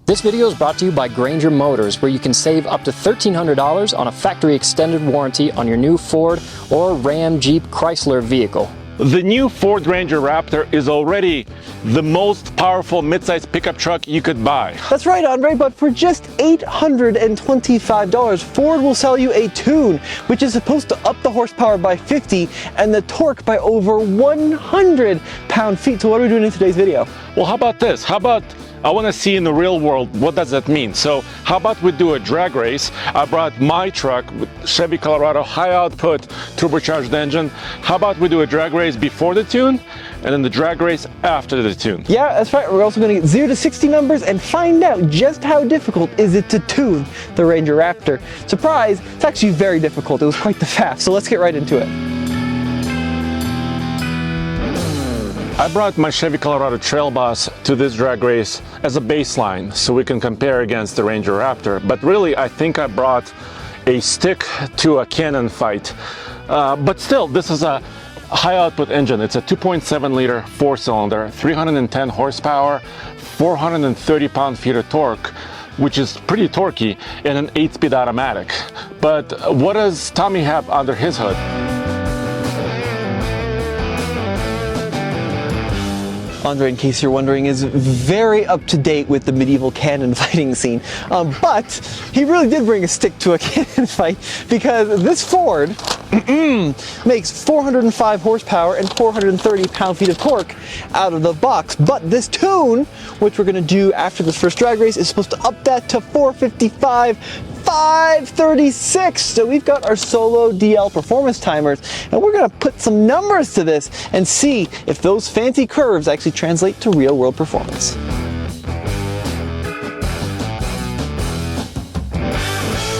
This video is brought to you by Granger Motors, where you can save up to $1,300 on a factory extended warranty on your new Ford or Ram, Jeep, Chrysler vehicle. The new Ford Ranger Raptor is already the most powerful midsize pickup truck you could buy. That's right, Andre, but for just $825, Ford will sell you a Tune, which is supposed to up the horsepower by 50 and the torque by over 100 pound-feet. So what are we doing in today's video? Well, how about this? I want to see in the real world, what does that mean? So how about we do a drag race? I brought my truck with Chevy Colorado high output turbocharged engine. How about we do a drag race before the tune and then the drag race after the tune? Yeah, that's right. We're also going to get 0 to 60 numbers and find out just how difficult is it to tune the Ranger Raptor. Surprise, it's actually very difficult. It was quite the fast. So let's get right into it. I brought my Chevy Colorado Trail Boss to this drag race as a baseline so we can compare against the Ranger Raptor. But really, I think I brought a stick to a cannon fight. But still, this is a high output engine. It's a 2.7 liter 4-cylinder, 310 horsepower, 430 pound-feet of torque, which is pretty torquey, and an 8-speed automatic. But what does Tommy have under his hood? Andre, in case you're wondering, is very up to date with the medieval cannon fighting scene. But he really did bring a stick to a cannon fight, because this Ford makes 405 horsepower and 430 pound-feet of torque out of the box. But this Tune, which we're going to do after this first drag race, is supposed to up that to 455, 536. So we've got our solo DL performance timers, and we're going to put some numbers to this and see if those fancy curves actually translate to real world performance.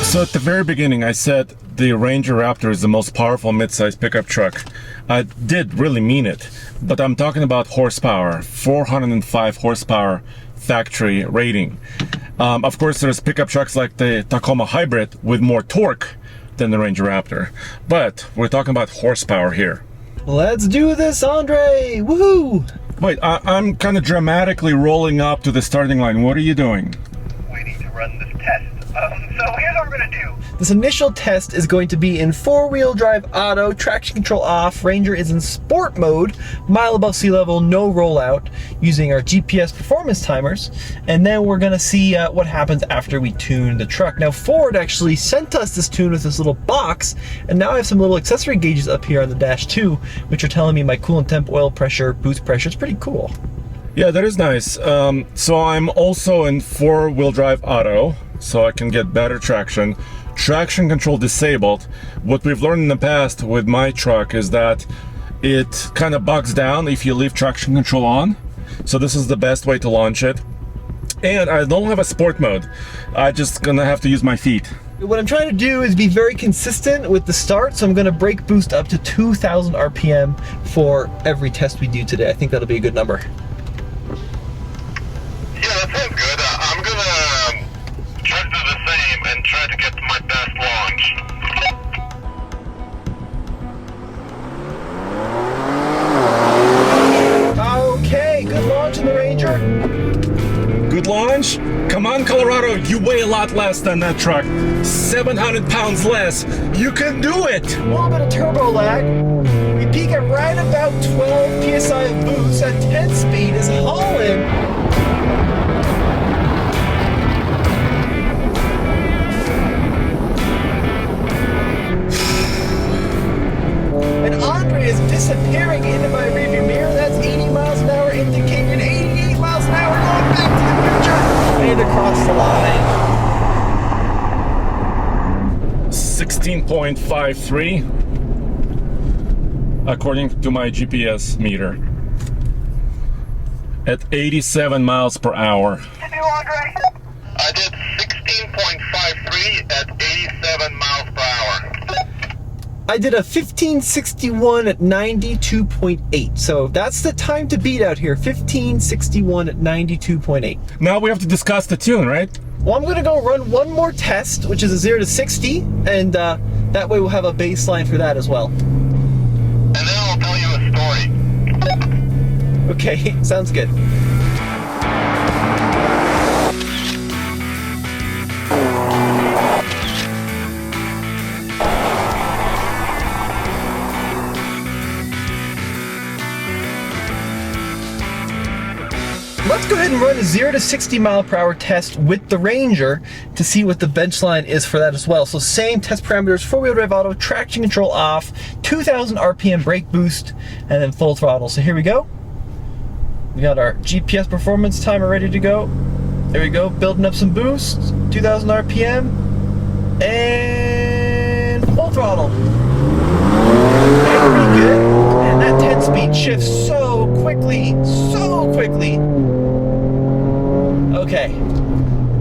So at the very beginning, I said the Ranger Raptor is the most powerful midsize pickup truck. I did really mean it, but I'm talking about horsepower, 405 horsepower factory rating. Of course, there's pickup trucks like the Tacoma Hybrid with more torque than the Ranger Raptor, but we're talking about horsepower here. Let's do this, Andre! Woohoo! Wait, I'm kind of dramatically rolling up to the starting line. What are you doing? Waiting to run this test. So here's what we're gonna do. This initial test is going to be in 4-wheel drive auto, traction control off. Ranger is in sport mode, mile above sea level, no rollout, using our GPS performance timers. And then we're gonna see what happens after we tune the truck. Now, Ford actually sent us this tune with this little box, and now I have some little accessory gauges up here on the dash too, which are telling me my coolant temp, oil pressure, boost pressure. It's pretty cool. Yeah, that is nice. So I'm also in 4-wheel drive auto, so I can get better traction. Traction control disabled. What we've learned in the past with my truck is that it kind of bogs down if you leave traction control on. So this is the best way to launch it. And I don't have a sport mode. I'm just gonna have to use my feet. What I'm trying to do is be very consistent with the start, so I'm gonna brake boost up to 2,000 RPM for every test we do today. I think that'll be a good number. Yeah, that sounds good. I'm gonna try to do the same and try to get my best launch. Okay, good launch in the Ranger. Good launch? Come on, Colorado, you weigh a lot less than that truck. 700 pounds less. You can do it! A little bit of turbo lag. We peak at right about 12 PSI of boost at 10 speed is hauling. And Andre is disappearing into my rearview mirror. That's 80 miles an hour into Canyon, 88 miles an hour going back to the future and across the line. 16.53 according to my GPS meter at 87 miles per hour. Did you, Andre? I did 16.53 at 87 miles per hour. I did a 1561 at 92.8. So that's the time to beat out here. 1561 at 92.8. Now we have to discuss the tune, right? Well, I'm gonna go run one more test, which is a 0 to 60, and that way we'll have a baseline for that as well. And then I'll tell you a story. Okay, sounds good. a 0 to 60 mile per hour test with the Ranger to see what the bench line is for that as well. So same test parameters, 4-wheel drive auto, traction control off, 2,000 RPM brake boost, and then full throttle. So here we go. We got our GPS performance timer ready to go. There we go, building up some boost, 2,000 RPM, and full throttle. Pretty good. And that 10-speed shifts so quickly, so quickly. Okay,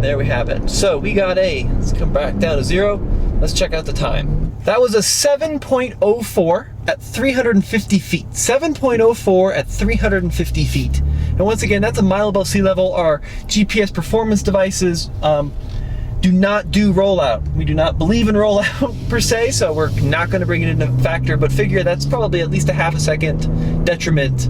there we have it. So we got let's come back down to 0. Let's check out the time. That was a 7.04 at 350 feet. 7.04 at 350 feet. And once again, that's a mile above sea level. Our GPS performance devices do not do rollout. We do not believe in rollout per se, so we're not going to bring it into factor, but figure that's probably at least a half a second detriment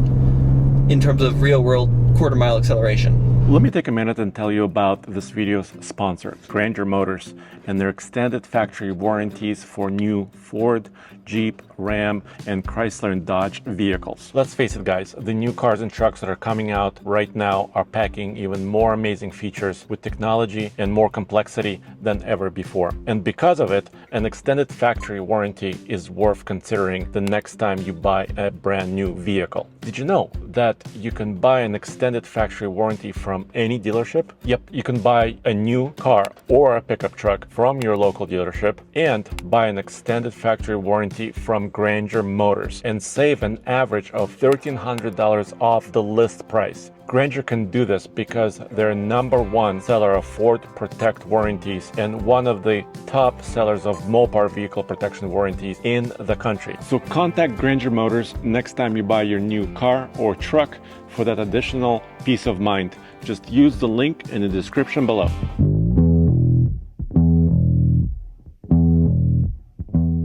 in terms of real world quarter mile acceleration. Let me take a minute and tell you about this video's sponsor, Granger Motors, and their extended factory warranties for new Ford, Jeep, Ram, and Chrysler and Dodge vehicles. Let's face it, guys, the new cars and trucks that are coming out right now are packing even more amazing features with technology and more complexity than ever before. And because of it, an extended factory warranty is worth considering the next time you buy a brand new vehicle. Did you know that you can buy an extended factory warranty from any dealership? Yep, you can buy a new car or a pickup truck from your local dealership and buy an extended factory warranty from Granger Motors and save an average of $1,300 off the list price. Granger can do this because they're #1 seller of Ford Protect warranties and one of the top sellers of Mopar vehicle protection warranties in the country. So contact Granger Motors next time you buy your new car or truck for that additional peace of mind. Just use the link in the description below.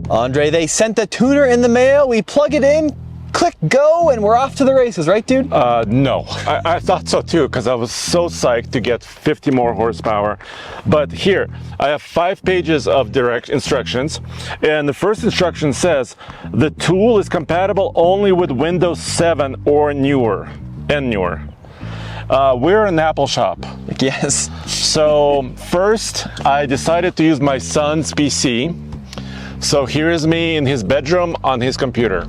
Andre, they sent the tuner in the mail. We plug it in, click go, and we're off to the races, right, dude? No, I thought so too, because I was so psyched to get 50 more horsepower. But here, I have 5 pages of direct instructions, and the first instruction says the tool is compatible only with Windows 7 or newer, and newer. We're an Apple shop. Yes. So first, I decided to use my son's PC. So here is me in his bedroom on his computer.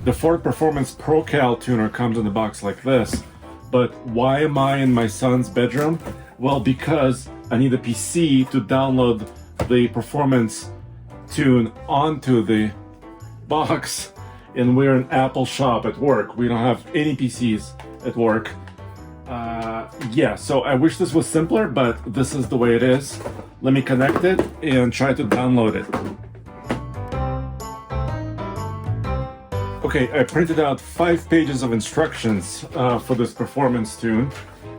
The Ford Performance ProCal tuner comes in the box like this, but why am I in my son's bedroom? Well, because I need a PC to download the performance tune onto the box, and we're an Apple shop at work. We don't have any PCs at work. Yeah, so I wish this was simpler, but this is the way it is. Let me connect it and try to download it. Okay, I printed out 5 pages of instructions for this performance tune,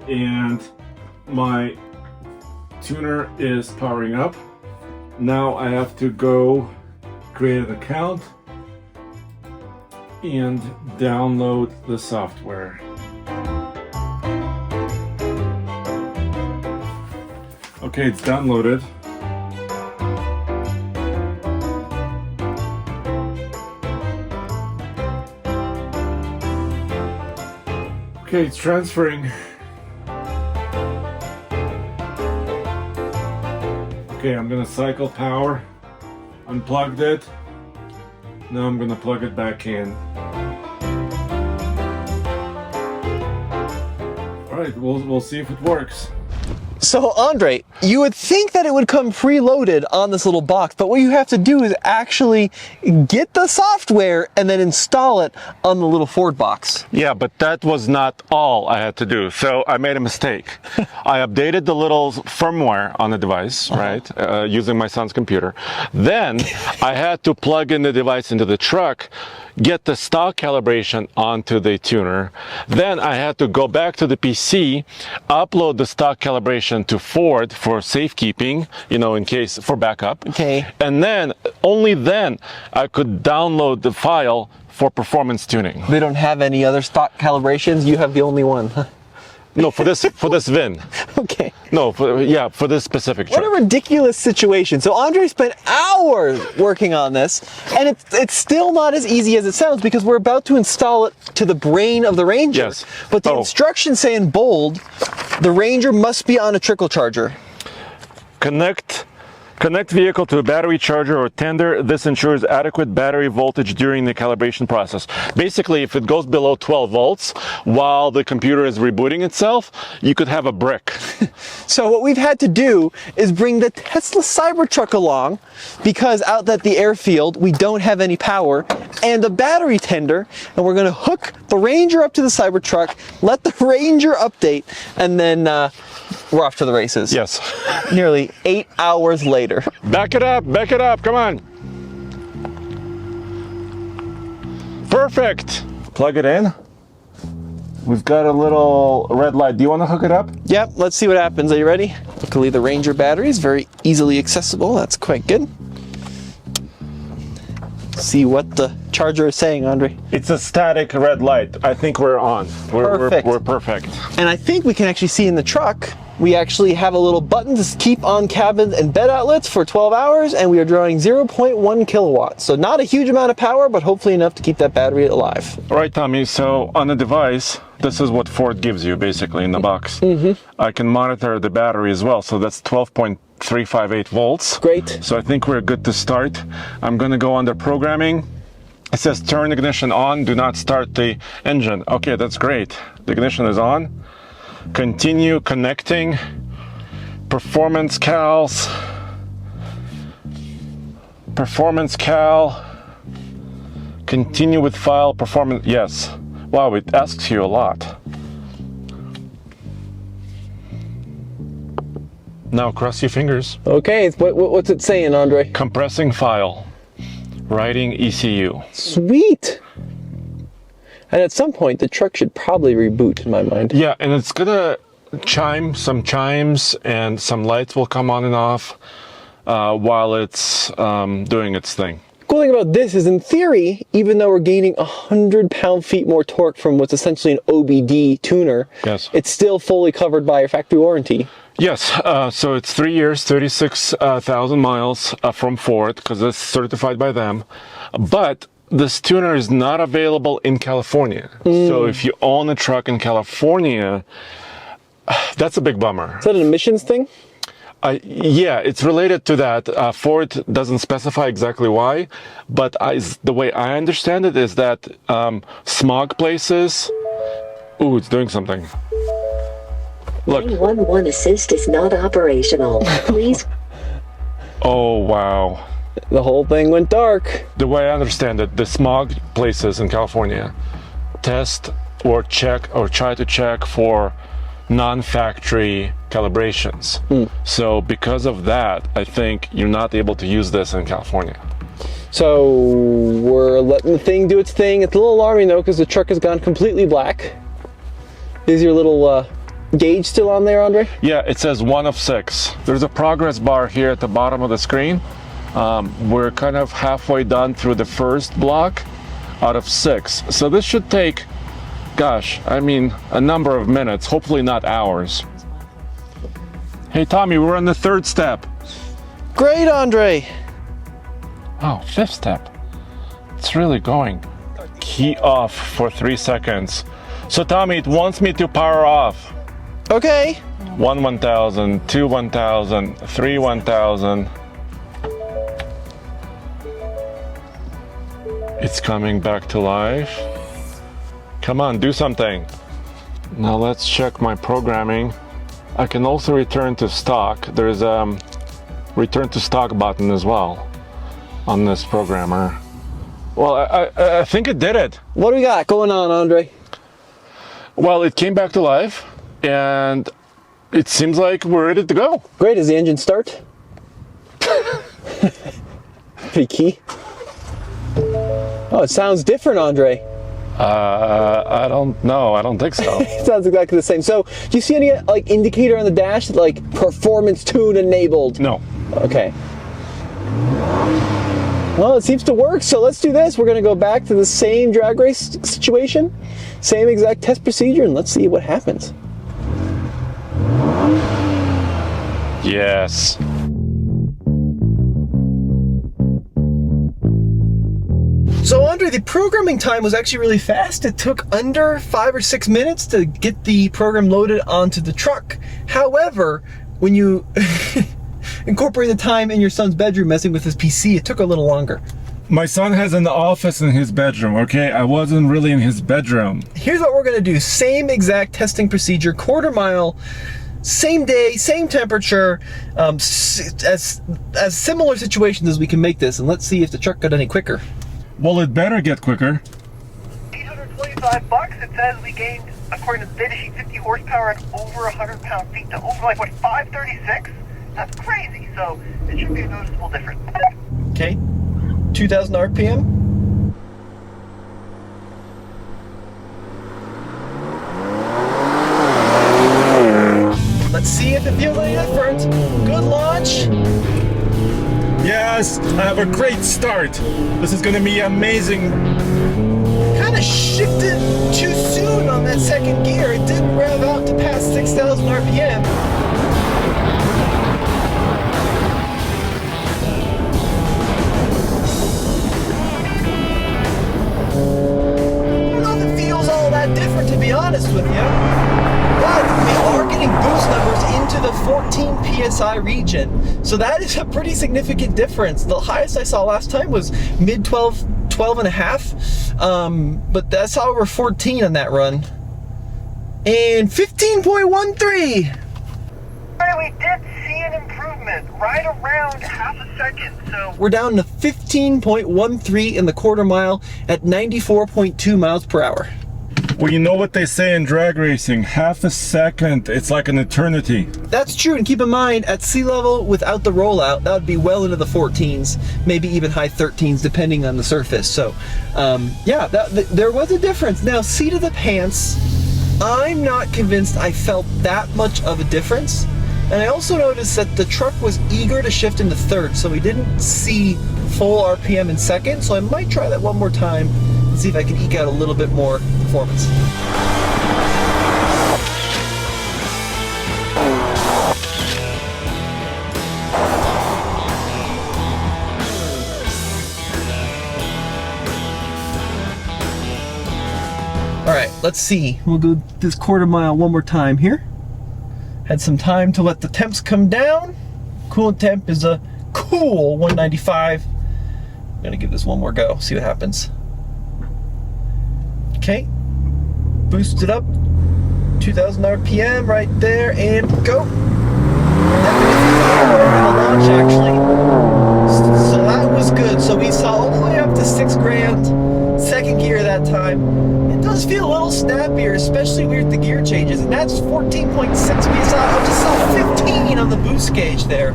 and my tuner is powering up. Now I have to go create an account and download the software. Okay, it's downloaded. Okay, it's transferring. Okay, I'm gonna cycle power. Unplugged it. Now I'm gonna plug it back in. All right, we'll see if it works. So Andre, you would think that it would come preloaded on this little box, but what you have to do is actually get the software and then install it on the little Ford box. Yeah, but that was not all I had to do. So I made a mistake. I updated the little firmware on the device, right, using my son's computer. Then I had to plug in the device into the truck, get the stock calibration onto the tuner. Then I had to go back to the PC, upload the stock calibration to Ford for safekeeping, you know, in case for backup. Okay. And then, only then, I could download the file for performance tuning. They don't have any other stock calibrations. You have the only one. No, for this VIN. Okay. No, for this specific truck. What a ridiculous situation. So Andre spent hours working on this, and it's still not as easy as it sounds because we're about to install it to the brain of the Ranger. Yes. But the instructions say in bold, the Ranger must be on a trickle charger. Connect vehicle to a battery charger or tender. This ensures adequate battery voltage during the calibration process. Basically, if it goes below 12 volts while the computer is rebooting itself, you could have a brick. So what we've had to do is bring the Tesla Cybertruck along because out at the airfield, we don't have any power and a battery tender, and we're gonna hook the Ranger up to the Cybertruck, let the Ranger update, and then we're off to the races. Yes. Nearly 8 hours later. Back it up, come on. Perfect. Plug it in. We've got a little red light. Do you want to hook it up? Yep, let's see what happens. Are you ready? Luckily the Ranger battery is very easily accessible. That's quite good. See what the charger is saying, Andre. It's a static red light. I think we're on. We're perfect. And I think we can actually see in the truck, we actually have a little button to keep on cabin and bed outlets for 12 hours, and we are drawing 0.1 kilowatts. So not a huge amount of power, but hopefully enough to keep that battery alive. All right, Tommy, so on the device, this is what Ford gives you basically in the box. I can monitor the battery as well, so that's 12.358 volts. Great. So I think we're good to start. I'm gonna go under programming. It says turn ignition on, do not start the engine. Okay, that's great. The ignition is on. Continue connecting. Performance cals. Performance cal. Continue with file performance. Yes. Wow, it asks you a lot. Now cross your fingers. Okay, what's it saying, Andre? Compressing file. Writing ECU. Sweet. And at some point, the truck should probably reboot, in my mind. Yeah, and it's gonna chime, some chimes, and some lights will come on and off while it's doing its thing. Cool thing about this is, in theory, even though we're gaining 100 pound-feet more torque from what's essentially an OBD tuner, yes, it's still fully covered by a factory warranty. Yes, so it's 3 years, 36,000 miles from Ford, because it's certified by them. But this tuner is not available in California. So if you own a truck in California, that's a big bummer. Is that an emissions thing? Yeah, it's related to that. Ford doesn't specify exactly why, but the way I understand it is that smog places... Ooh, it's doing something. Look. 911 assist is not operational. Please. Oh, wow. The whole thing went dark. The way I understand it, the smog places in California test or check or try to check for non-factory calibrations. So because of that, I think you're not able to use this in California. So we're letting the thing do its thing. It's a little alarming though, because the truck has gone completely black. Is your little gauge still on there, Andre? Yeah, it says 1 of 6. There's a progress bar here at the bottom of the screen. We're kind of halfway done through the first block out of 6. So this should take, gosh, I mean, a number of minutes, hopefully not hours. Hey, Tommy, we're on the 3rd step. Great, Andre. Oh, 5th step. It's really going. Key off for 3 seconds. So, Tommy, it wants me to power off. Okay. 1 1000, 2 1000, 3 1000. It's coming back to life. Come on, do something. Now let's check my programming. I can also return to stock. There's a return to stock button as well on this programmer. Well, I think it did it. What do we got going on, Andre? Well, it came back to life, and it seems like we're ready to go. Great. Does the engine start? Pretty key. Oh, it sounds different, Andre. I don't know. I don't think so. It sounds exactly the same. So, do you see any like indicator on the dash that like performance tune enabled? No. Okay. Well, it seems to work. So let's do this. We're going to go back to the same drag race situation, same exact test procedure, and let's see what happens. Yes. So Andre, the programming time was actually really fast. It took under 5 or 6 minutes to get the program loaded onto the truck. However, when you incorporate the time in your son's bedroom messing with his PC, it took a little longer. My son has an office in his bedroom, okay? I wasn't really in his bedroom. Here's what we're gonna do. Same exact testing procedure, quarter mile, same day, same temperature, as similar situations as we can make this, and let's see if the truck got any quicker. Well, it better get quicker. $825. It says we gained, according to the data sheet, 50 horsepower and over 100 pound-feet to over, like, what, 536? That's crazy. So it should be a noticeable difference. Okay, 2,000 RPM. Let's see if it feels any different. Good launch. Yes, I have a great start. This is gonna be amazing. Kind of shifted too soon on that second gear. It didn't rev out to past 6,000 RPM. I don't know if it feels all that different, to be honest with you. But we are getting boost numbers into the 14 PSI region. So that is a pretty significant difference. The highest I saw last time was mid 12 and a half. But that's over 14 on that run. And 15.13. We did see an improvement right around half a second. So We're down to 15.13 in the quarter mile at 94.2 miles per hour. Well, you know what they say in drag racing, half a second, it's like an eternity. That's true, and keep in mind, at sea level without the rollout, that would be well into the 14s, maybe even high 13s, depending on the surface. So, yeah, there was a difference. Now, seat of the pants, I'm not convinced I felt that much of a difference. And I also noticed that the truck was eager to shift into third, so we didn't see full RPM in second. So I might try that one more time and see if I can eke out a little bit more performance. All right, let's see. We'll go this quarter mile one more time here. Had some time to let the temps come down. Coolant temp is a cool 195. I'm gonna give this one more go, see what happens. Okay, boost it up, 2,000 RPM right there, and go. Launch actually. So that was good. So we saw all the way up to 6 grand, second gear that time. It does feel a little snappier, especially with the gear changes, and that's 14.6 PSI. I just saw 15 on the boost gauge there.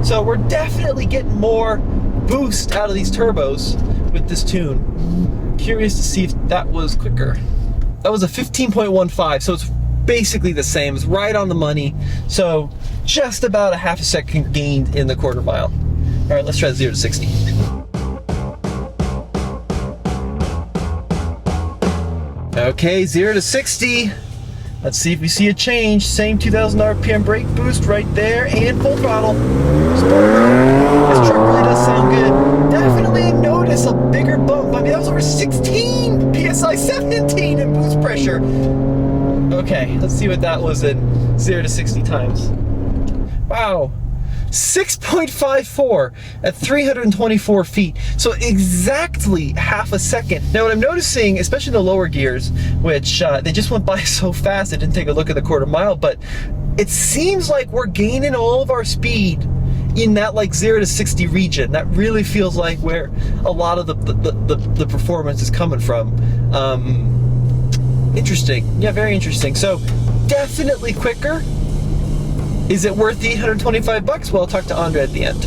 So we're definitely getting more boost out of these turbos with this tune. Curious to see if that was quicker. That was a 15.15, so it's basically the same. It's right on the money. So just about a half a second gained in the quarter mile. All right, let's try 0 to 60. Okay, 0 to 60. Let's see if we see a change. Same 2,000 RPM brake boost right there, and full throttle. This truck really does sound good. Definitely notice a bigger bump. I mean, that was over 16 PSI, 17 in boost pressure. Okay, let's see what that was in 0 to 60 times. Wow. 6.54 at 324 feet. So exactly half a second. Now what I'm noticing, especially in the lower gears, which they just went by so fast I didn't take a look at the quarter mile, but it seems like we're gaining all of our speed in that like 0 to 60 region. That really feels like where a lot of the performance is coming from. Interesting. Yeah, very interesting. So definitely quicker. Is it worth the $825? Well, I'll talk to Andre at the end.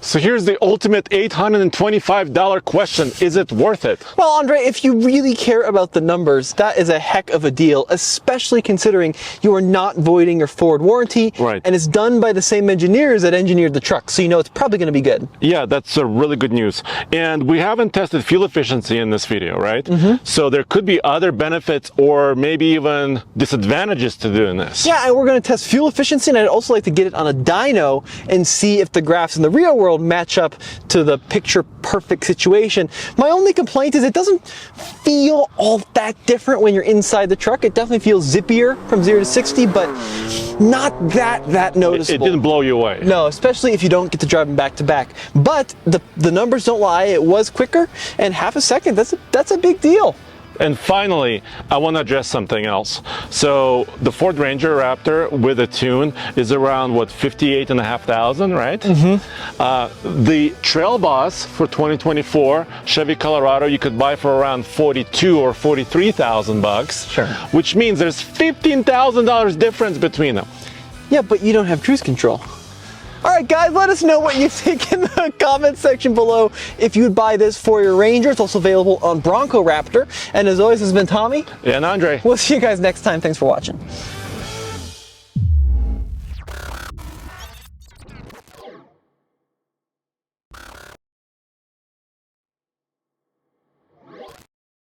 So here's the ultimate $825 question. Is it worth it? Well, Andre, if you really care about the numbers, that is a heck of a deal, especially considering you are not voiding your Ford warranty. Right. And it's done by the same engineers that engineered the truck, so you know it's probably going to be good. Yeah, that's a really good news. And we haven't tested fuel efficiency in this video, right? So there could be other benefits or maybe even disadvantages to doing this. Yeah, and we're going to test fuel efficiency, and I'd also like to get it on a dyno and see if the graphs in the real world match up to the picture perfect situation. My only complaint is it doesn't feel all that different when you're inside the truck. It definitely feels zippier from 0 to 60, but not that noticeable. It didn't blow you away. No, especially if you don't get to drive them back to back. But the numbers don't lie. It was quicker, and half a second, that's a big deal. And finally, I want to address something else. So the Ford Ranger Raptor with a tune is around, what, 58,500, right? The Trail Boss for 2024 Chevy Colorado you could buy for around 42 or 43,000 bucks. Sure. Which means there's $15,000 difference between them. Yeah, but you don't have cruise control. All right, guys, let us know what you think in the comment section below. If you'd buy this for your Ranger, it's also available on Bronco Raptor. And as always, this has been Tommy. And Andre. We'll see you guys next time. Thanks for watching.